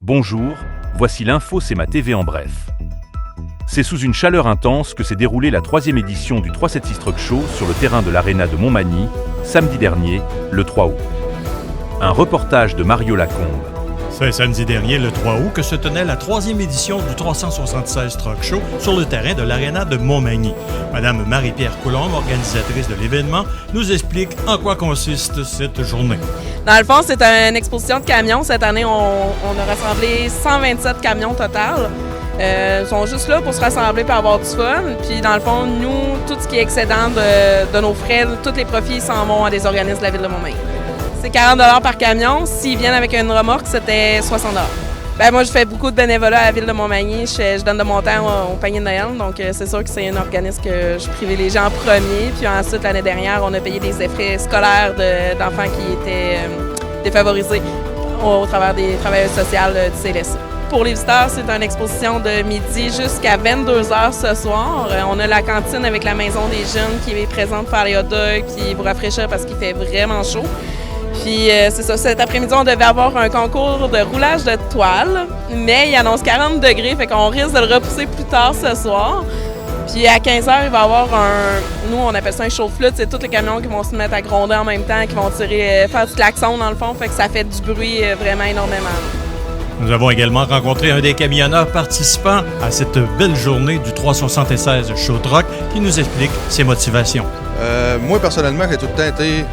Bonjour, voici l'info CEMA TV en bref. C'est sous une chaleur intense que s'est déroulée la 3e édition du 376 Truck Show sur le terrain de l'Arena de Montmagny, samedi dernier, le 3 août. Un reportage de Mario Lacombe. C'est samedi dernier, le 3 août, que se tenait la 3e édition du 376 Truck Show sur le terrain de l'Arena de Montmagny. Madame Marie-Pierre Coulombe, organisatrice de l'événement, nous explique en quoi consiste cette journée. Dans le fond, c'est une exposition de camions. Cette année, on a rassemblé 127 camions total. Ils sont juste là pour se rassembler et avoir du fun. Puis dans le fond, nous, tout ce qui est excédent de nos frais, tous les profits s'en vont à des organismes de la ville de Montmagny. C'est 40 $ par camion. S'ils viennent avec une remorque, c'était 60 $. Ben moi, je fais beaucoup de bénévolat à la ville de Montmagny. Je donne de mon temps au panier de Noël. Donc, c'est sûr que c'est un organisme que je privilégie en premier. Puis ensuite, l'année dernière, on a payé des frais scolaires d'enfants qui étaient défavorisés au travers des travailleurs sociaux du CLSC. Pour les visiteurs, c'est une exposition de midi jusqu'à 22 h ce soir. On a la cantine avec la Maison des Jeunes qui est présente pour faire les hot dogs, qui vous rafraîchir parce qu'il fait vraiment chaud. Puis c'est ça, cet après-midi, on devait avoir un concours de roulage de toile, mais il annonce 40 degrés, fait qu'on risque de le repousser plus tard ce soir. Puis à 15 h, il va y avoir nous on appelle ça un chauffe-flûte, c'est tous les camions qui vont se mettre à gronder en même temps, qui vont faire du klaxon dans le fond, fait que ça fait du bruit vraiment énormément. Nous avons également rencontré un des camionneurs participants à cette belle journée du 376 Show Truck qui nous explique ses motivations. Moi, personnellement, j'ai tout le temps été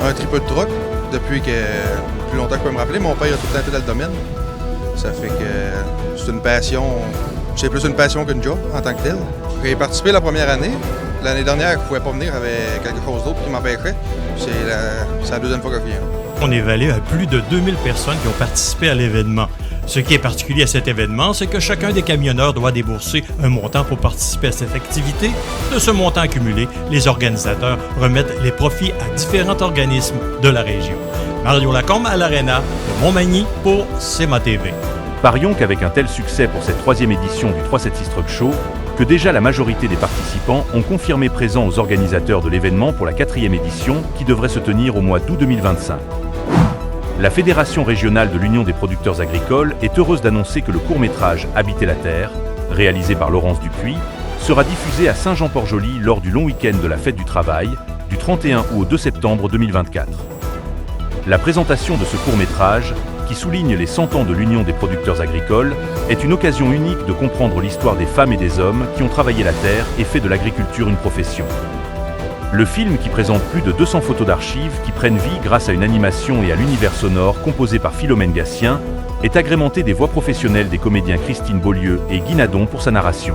un tripeux de truck. Depuis que plus longtemps que je peux me rappeler, mon père a tout le temps été dans le domaine. Ça fait que c'est une passion, c'est plus une passion qu'une job en tant que telle. J'ai participé la première année. L'année dernière, je ne pouvais pas venir avec quelque chose d'autre qui m'empêchait. C'est la deuxième fois que je viens. On évalue à plus de 2000 personnes qui ont participé à l'événement. Ce qui est particulier à cet événement, c'est que chacun des camionneurs doit débourser un montant pour participer à cette activité. De ce montant accumulé, les organisateurs remettent les profits à différents organismes de la région. Mario Lacombe à l'Arena de Montmagny pour CEMA TV. Parions qu'avec un tel succès pour cette 3e édition du 376 Truck Show, que déjà la majorité des participants ont confirmé présents aux organisateurs de l'événement pour la 4e édition qui devrait se tenir au mois d'août 2025. La Fédération régionale de l'Union des producteurs agricoles est heureuse d'annoncer que le court-métrage Habiter la terre, réalisé par Laurence Dupuis, sera diffusé à Saint-Jean-Port-Joli lors du long week-end de la Fête du Travail, du 31 août au 2 septembre 2024. La présentation de ce court-métrage, qui souligne les 100 ans de l'Union des producteurs agricoles, est une occasion unique de comprendre l'histoire des femmes et des hommes qui ont travaillé la terre et fait de l'agriculture une profession. Le film, qui présente plus de 200 photos d'archives qui prennent vie grâce à une animation et à l'univers sonore composé par Philomène Gatien, est agrémenté des voix professionnelles des comédiens Christine Beaulieu et Guy Nadon pour sa narration.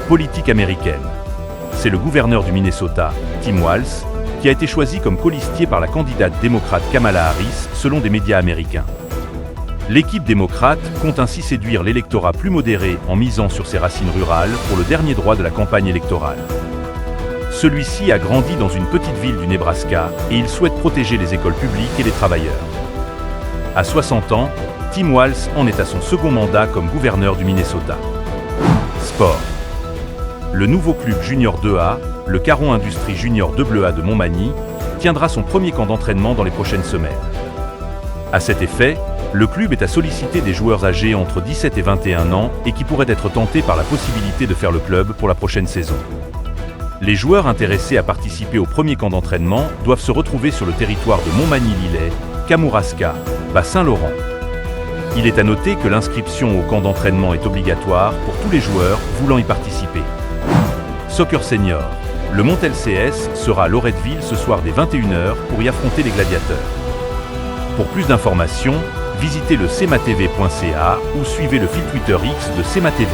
Politique américaine. C'est le gouverneur du Minnesota, Tim Walz, qui a été choisi comme colistier par la candidate démocrate Kamala Harris, selon des médias américains. L'équipe démocrate compte ainsi séduire l'électorat plus modéré en misant sur ses racines rurales pour le dernier droit de la campagne électorale. Celui-ci a grandi dans une petite ville du Nebraska et il souhaite protéger les écoles publiques et les travailleurs. À 60 ans, Tim Walz en est à son second mandat comme gouverneur du Minnesota. Sport. Le nouveau club Junior 2A, le Caron Industrie Junior 2A de Montmagny, tiendra son premier camp d'entraînement dans les prochaines semaines. À cet effet, le club est à solliciter des joueurs âgés entre 17 et 21 ans et qui pourraient être tentés par la possibilité de faire le club pour la prochaine saison. Les joueurs intéressés à participer au premier camp d'entraînement doivent se retrouver sur le territoire de Montmagny-Lillet, Kamouraska, Bas-Saint-Laurent. Il est à noter que l'inscription au camp d'entraînement est obligatoire pour tous les joueurs voulant y participer. Soccer Senior. Le Mont LCS sera à Loretteville ce soir dès 21 h pour y affronter les gladiateurs. Pour plus d'informations, visitez le cematv.ca ou suivez le fil Twitter X de CEMA TV.